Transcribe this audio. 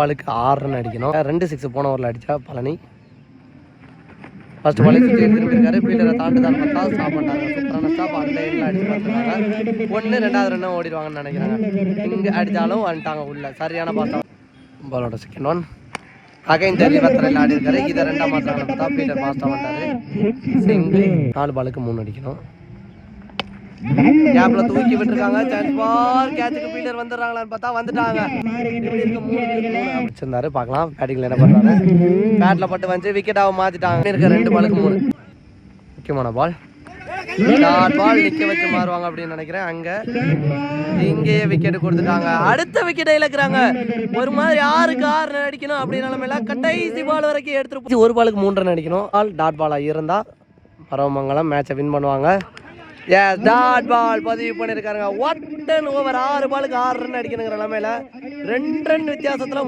பாலுக்கு 6 ரன் அடிக்கணும். 2 6 போன ஓவரில் அடித்தா பழனி. ஃபர்ஸ்ட் பால் சுற்றி திரும்பியிருக்காரு. ஃபீல்டரை தாண்டுதான் பார்த்தா ஸ்டாப் பண்ணிட்டாங்க. சூப்பரான ஸ்டாப். அந்த எண்ணில் அடிச்சு பார்த்துருக்காங்க. 1 2வது ரன்னும் ஓடிடுவாங்கன்னு நினைக்கிறாங்க. இங்கே அடித்தாலும் வந்துட்டாங்க உள்ள. சரியான பால். பாலோட செகண்ட் ஒன் அகைன் தெளிவத்தில் ஆடி இருக்காரு. இதை 2ஆம் மாத்திரம் பார்த்தா ஃபீல்டர் பாஸ்டாக வந்தாரு. சிங்கிள். 4 பாலுக்கு 3 அடிக்கணும். கேப்ல தூக்கி விட்டுருக்காங்க. சான்ஸ் பால். கேட்சுக்கு ஃபீல்டர் வந்துடுறாங்களான்னு பார்த்தா வந்துட்டாங்க. வச்சிருந்தாரு. பார்க்கலாம் பேட்டிங்ல என்ன பண்றாரு. பேட்ல பட்டு வந்து விக்கெட்டாக மாத்திட்டாங்க. இருக்க 2 பாலுக்கு 3 முக்கியமான பால். டாட் பால் நிக்க வச்சு மாறுவாங்க அப்படின்னு நினைக்கிறேன். இங்கேயே விக்கெட் கொடுத்துட்டாங்க. அடுத்த விக்கெட்டை இழக்கிறாங்க. ஒரு மாதிரி 6க்கு 6 ரன் அடிக்கணும் அப்படின்னு நிலைமையில கடைசி பால் வரைக்கும் எடுத்துட்டு 1 பாலுக்கு 3 ரன் அடிக்கணும். டாட் பாலா இருந்தா பரவமங்கலம் மேட்சை வின் பண்ணுவாங்க. டாட் பால் பதிவு பண்ணிருக்காங்க. 1 ஓவர் 6 பாலுக்கு 6 ரன் அடிக்கணுங்கிற நிலைமையில 2 ரன் வித்தியாசத்துல